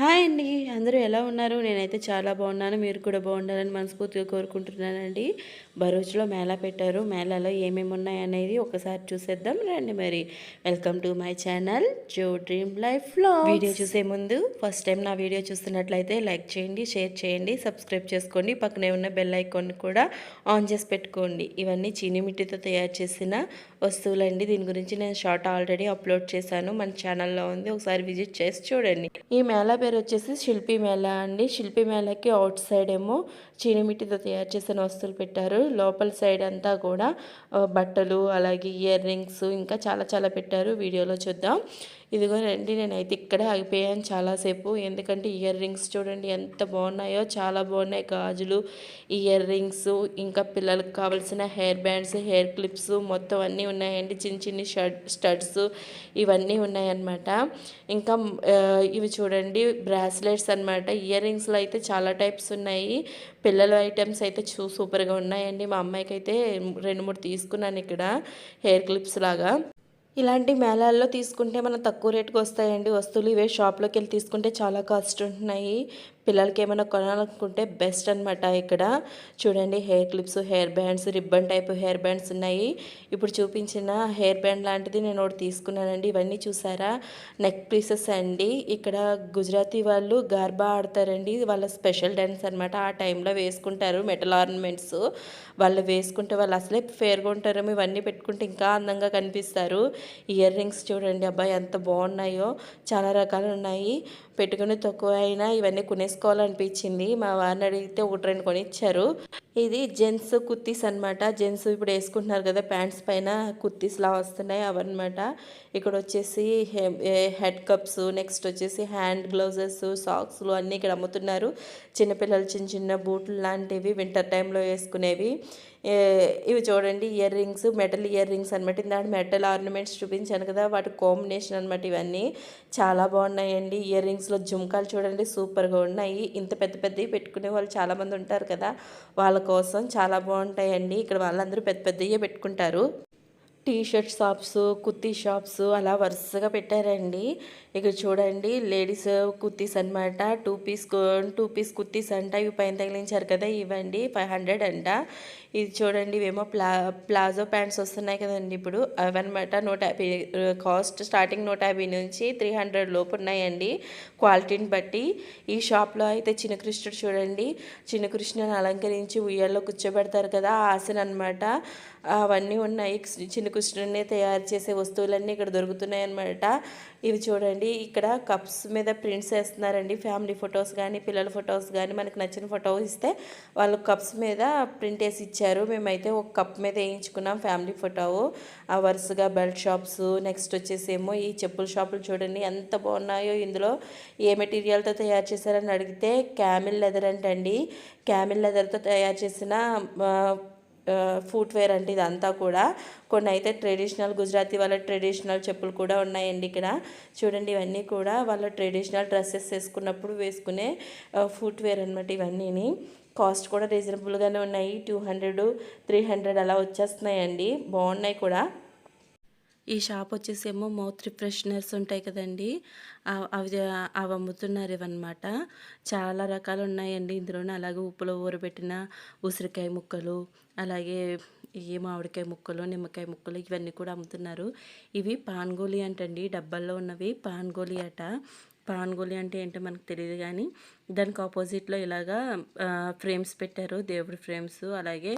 Hi అండి. అందరూ ఎలా ఉన్నారు? నేనైతే చాలా బాగున్నాను. మీరు కూడా బాగుండాలని మనస్ఫూర్తిగా కోరుకుంటున్నానండి. భరూచ్‌లో మేళా పెట్టారు. మేళాలో ఏమేమి ఉన్నాయనేది ఒకసారి చూసేద్దాం రండి మరి. Welcome to my channel Jo dream life vlogs. Video చూసే ముందు ఫస్ట్ టైం నా వీడియో చూస్తున్నట్లయితే లైక్ చేయండి, షేర్ చేయండి, సబ్స్క్రైబ్ చేసుకోండి. పక్కనే ఉన్న బెల్ ఐకాన్ కూడా ఆన్ చేసి పెట్టుకోండి. ఇవన్నీ చీనిమిట్టితో తయారు చేసిన వస్తువులండి. దీని గురించి నేను షార్ట్ ఆల్రెడీ అప్లోడ్ చేశాను. మన ఛానల్లో ఉంది. ఒకసారి విజిట్ చేసి చూడండి. ఈ మేళా పేరు వచ్చేసి శిల్పి మేళా అండి. శిల్పి మేళాకి అవుట్ సైడ్ ఏమో చీనిమిట్టితో తయారు చేసిన వస్తువులు పెట్టారు. లోపల సైడ్ అంతా కూడా బట్టలు, అలాగే ఇయర్ రింగ్స్, ఇంకా చాలా చాలా పెట్టారు. వీడియోలో చూద్దాం. ఇదిగో రండి, నేనైతే ఇక్కడే ఆగిపోయాను చాలాసేపు. ఎందుకంటే ఇయర్ రింగ్స్ చూడండి ఎంత బాగున్నాయో, చాలా బాగున్నాయి. గాజులు, ఇయర్ రింగ్స్, ఇంకా పిల్లలకు కావాల్సిన హెయిర్ బ్యాండ్స్, హెయిర్ క్లిప్స్ మొత్తం అన్నీ ఉన్నాయండి. చిన్న చిన్ని స్టడ్స్ ఇవన్నీ ఉన్నాయన్నమాట. ఇంకా ఇవి చూడండి బ్రాస్లెట్స్ అనమాట. ఇయర్ రింగ్స్లో అయితే చాలా టైప్స్ ఉన్నాయి. పిల్లల ఐటమ్స్ అయితే సూపర్గా ఉన్నాయండి. మా అమ్మాయికి అయితే 2-3 తీసుకున్నాను ఇక్కడ హెయిర్ క్లిప్స్ లాగా. ఇలాంటి మేళాల్లో తీసుకుంటే మనం తక్కువ రేటుకి వస్తాయండి వస్తువులు. ఇవే షాప్లోకి వెళ్ళి తీసుకుంటే చాలా కాస్ట్ ఉంటున్నాయి. పిల్లలకి ఏమైనా కొనాలనుకుంటే బెస్ట్ అనమాట. ఇక్కడ చూడండి hair clips, hair bands, ribbon type hair bands ఉన్నాయి. ఇప్పుడు చూపించిన హెయిర్ బ్యాండ్ లాంటిది నేను ఒకటి తీసుకున్నానండి. ఇవన్నీ చూసారా, నెక్ పీసెస్ అండి. ఇక్కడ గుజరాతీ వాళ్ళు గర్బా ఆడతారండి. వాళ్ళ స్పెషల్ డ్యాన్స్ అనమాట. ఆ టైంలో వేసుకుంటారు మెటల్ ఆర్నమెంట్స్. వాళ్ళు వేసుకుంటే వాళ్ళు అసలే ఫేర్గా ఉంటారేమో, ఇవన్నీ పెట్టుకుంటే ఇంకా అందంగా కనిపిస్తారు. ఇయర్ రింగ్స్ చూడండి అబ్బాయి ఎంత బాగున్నాయో. చాలా రకాలు ఉన్నాయి. పెట్టుకుని తక్కువ అయినా ఇవన్నీ కొనేసుకోవాలనిపించింది. మా వారిని అడిగితే 1-2 కొనిచ్చారు. ఇది జెంట్స్ కుర్తీస్ అనమాట. జెంట్స్ ఇప్పుడు వేసుకుంటున్నారు కదా ప్యాంట్స్ పైన కుర్తీస్లా వస్తున్నాయి అవన్నమాట. ఇక్కడ వచ్చేసి హెడ్ కప్స్, నెక్స్ట్ వచ్చేసి హ్యాండ్ గ్లౌజెస్, సాక్స్లు అన్నీ ఇక్కడ అమ్ముతున్నారు. చిన్నపిల్లలు చిన్న చిన్న బూట్లు లాంటివి వింటర్ టైంలో వేసుకునేవి. ఇవి చూడండి ear rings, metal ear rings అనమాట. ఇందాక మెటల్ ఆర్నమెంట్స్ చూపించాను కదా, వాటి కాంబినేషన్ అనమాట. ఇవన్నీ చాలా బాగున్నాయండి. ఇయర్ రింగ్స్లో జుమ్కాలు చూడండి సూపర్గా ఉన్నాయి. ఇంత పెద్ద పెద్దవి పెట్టుకునే వాళ్ళు చాలామంది ఉంటారు కదా, వాళ్ళ కోసం చాలా బాగుంటాయండి. ఇక్కడ వాళ్ళందరూ పెద్ద పెద్దవి పెట్టుకుంటారు. T shirt shops, kurti shops అలా వరుసగా పెట్టారండి. ఇక్కడ చూడండి లేడీస్ కుర్తీస్ అనమాట. టూ పీస్ కుర్తీస్ అంట. ఇవి పైన తగిలించారు కదా, ఇవ్వండి 500 అంట. ఇది చూడండి ఇవేమో ప్లాజో ప్యాంట్స్ వస్తున్నాయి కదండి ఇప్పుడు, అవన్నమాట. 150 కాస్ట్. స్టార్టింగ్ 150 నుంచి 300 లోపు ఉన్నాయండి క్వాలిటీని బట్టి. ఈ షాప్లో అయితే చిన్న కృష్ణుడు చూడండి, చిన్న కృష్ణుని అలంకరించి ఉయ్యాల్లో కూర్చోబెడతారు కదా, ఆసన అనమాట. అవన్నీ ఉన్నాయి. చిన్న కృష్ణుడిని తయారు చేసే వస్తువులన్నీ ఇక్కడ దొరుకుతున్నాయి అన్నమాట. ఇవి చూడండి ఇక్కడ కప్స్ మీద ప్రింట్స్ వేస్తున్నారండి. ఫ్యామిలీ ఫొటోస్ కానీ, పిల్లల ఫొటోస్ కానీ, మనకు నచ్చిన ఫోటో ఇస్తే వాళ్ళు కప్స్ మీద ప్రింట్ వేసి ఇచ్చారు. మేమైతే ఒక కప్ మీద వేయించుకున్నాం ఫ్యామిలీ ఫోటో. ఆ వరుసగా బెల్ట్ షాప్స్, నెక్స్ట్ వచ్చేసి ఏమో ఈ చెప్పుల షాపులు చూడండి ఎంత బాగున్నాయో. ఇందులో ఏ మెటీరియల్తో తయారు చేశారని అడిగితే క్యామిల్ లెదర్ అంటండి. క్యామిల్ లెదర్తో తయారు చేసిన ఫుట్వేర్ అంటే ఇదంతా కూడా. కొన్ని అయితే ట్రెడిషనల్ గుజరాతీ వాళ్ళ ట్రెడిషనల్ చెప్పులు కూడా ఉన్నాయండి ఇక్కడ. చూడండి ఇవన్నీ కూడా వాళ్ళ ట్రెడిషనల్ డ్రెస్సెస్ వేసుకున్నప్పుడు వేసుకునే ఫుట్వేర్ అనమాట. ఇవన్నీని కాస్ట్ కూడా రీజనబుల్గానే ఉన్నాయి. 200, 300 అలా వచ్చేస్తున్నాయండి. బాగున్నాయి కూడా. ఈ షాప్ వచ్చేసేమో మౌత్ రిఫ్రెషనర్స్ ఉంటాయి కదండి, అవి అవి అమ్ముతున్నారు ఇవన్నమాట. చాలా రకాలు ఉన్నాయండి ఇందులోనే. అలాగే ఉప్పులో ఊరబెట్టిన ఉసిరికాయ ముక్కలు, అలాగే ఈ మామిడికాయ ముక్కలు, నిమ్మకాయ ముక్కలు ఇవన్నీ కూడా అమ్ముతున్నారు. ఇవి పాన్గోలి అంటండి, డబ్బాల్లో ఉన్నవి పాన్గోలి అట. పాన్గోలి అంటే ఏంటో మనకు తెలియదు కానీ దానికి ఆపోజిట్లో ఇలాగా ఫ్రేమ్స్ పెట్టారు, దేవుడి ఫ్రేమ్స్. అలాగే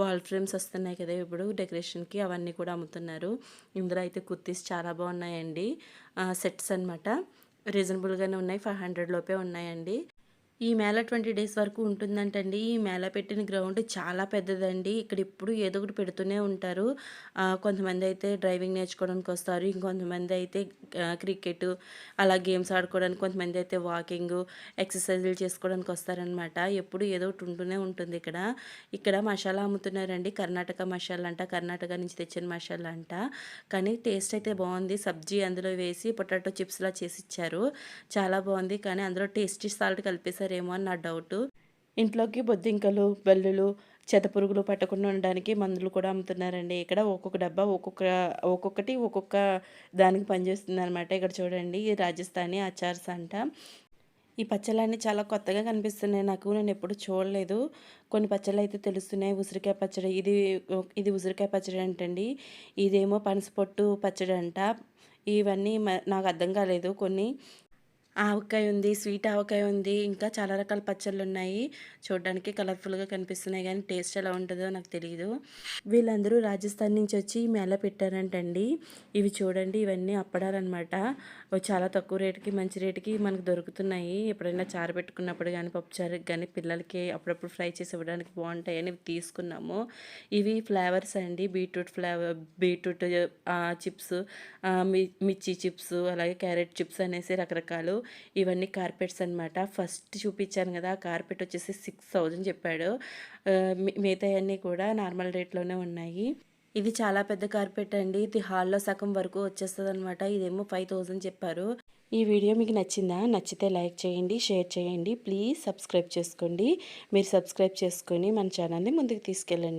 వాల్ ఫ్రేమ్స్ వస్తున్నాయి కదా ఇప్పుడు డెకరేషన్కి, అవన్నీ కూడా అమ్ముతున్నారు. ఇందులో అయితే కుర్తీస్ చాలా బాగున్నాయండి. సెట్స్ అనమాట. రీజనబుల్గానే ఉన్నాయి. 500 లోపే ఉన్నాయండి. ఈ మేళ 20 డేస్ వరకు ఉంటుందంటండి. ఈ మేళ పెట్టిన గ్రౌండ్ చాలా పెద్దదండి. ఇక్కడ ఎప్పుడు ఏదో ఒకటి పెడుతూనే ఉంటారు. కొంతమంది అయితే డ్రైవింగ్ నేర్చుకోవడానికి వస్తారు, ఇంకొంతమంది అయితే క్రికెట్ అలా గేమ్స్ ఆడుకోవడానికి, కొంతమంది అయితే వాకింగ్ ఎక్సర్సైజులు చేసుకోవడానికి వస్తారనమాట. ఎప్పుడు ఏదో ఒకటి ఉంటూనే ఉంటుంది ఇక్కడ. ఇక్కడ మసాలా అమ్ముతున్నారండి. కర్ణాటక మసాలా అంట, కర్ణాటక నుంచి తెచ్చిన మసాలా అంట. కానీ టేస్ట్ అయితే బాగుంది. సబ్జీ అందులో వేసి పొటాటో చిప్స్లా చేసి ఇచ్చారు. చాలా బాగుంది. కానీ అందులో టేస్టీ సాల్ట్ కలిపేశారు ఏమో అని నా డౌటు. ఇంట్లోకి బొద్దింకలు, బల్లులు, చెత్తపురుగులు పట్టకుండా ఉండడానికి మందులు కూడా అమ్ముతున్నారండి. ఇక్కడ ఒక్కొక్క డబ్బా ఒక్కొక్కటి ఒక్కొక్క దానికి పనిచేస్తుంది అనమాట. ఇక్కడ చూడండి రాజస్థానీ అచార్స్ అంట. ఈ పచ్చళ్ళన్నీ చాలా కొత్తగా కనిపిస్తున్నాయి నాకు. నేనెప్పుడు చూడలేదు. కొన్ని పచ్చళ్ళైతే తెలుస్తున్నాయి. ఉసిరికాయ పచ్చడి ఇది ఉసిరికాయ పచ్చడి అంటండి. ఇదేమో పనస పొట్టు పచ్చడంట. ఇవన్నీ నాకు అర్థం కాలేదు కొన్ని. ఆవకాయ ఉంది, స్వీట్ ఆవకాయ ఉంది. ఇంకా చాలా రకాల పచ్చళ్ళున్నాయి. చూడ్డానికి కలర్‌ఫుల్‌గా కనిపిస్తున్నాయి గానీ, టేస్ట్ ఎలా ఉంటదో నాకు తెలీదు. వీళ్ళందరూ రాజస్థాన్ నుంచి వచ్చి ఈ మేళా పెట్టారంటండి. ఇవి చూడండి, ఇవన్నీ అప్పడాలనమాట. చాలా తక్కువ రేటుకి, మంచి రేటుకి మనకు దొరుకుతున్నాయి. ఎప్పుడైనా చారు పెట్టుకున్నప్పుడు గానీ, పప్పుచారుకి గానీ, పిల్లలకి అప్పుడప్పుడు ఫ్రై చేసి ఇవ్వడానికి బావుంటాయని ఇవి తీసుకున్నాము. ఇవి ఫ్లేవర్స్ అండి. బీట్రూట్ చిప్స్, మిర్చి చిప్స్, అలాగే క్యారెట్ చిప్స్ అనేసి రకరకాలు. ఇవన్నీ కార్పెట్స్ అనమాట. ఫస్ట్ చూపించాను కదా! ఆ కార్పెట్ వచ్చేసి 6000 చెప్పాడు. మిగతాయన్నీ కూడా నార్మల్ రేట్‌లోనే ఉన్నాయి. ఇది చాలా పెద్ద కార్పెట్ అండి. ఇది హాల్‌లో సగం వరకు వచ్చేస్తదనమాట. ఇదేమో 5000 చెప్పారు. ఈ వీడియో మీకు నచ్చిందా? నచ్చితే లైక్ చేయండి, షేర్ చేయండి. ప్లీజ్ సబ్స్క్రైబ్ చేసుకోండి. మీరు సబ్స్క్రైబ్ చేసుకొని మన ఛానల్‌ని ముందుకు తీసుకెళ్ళండి.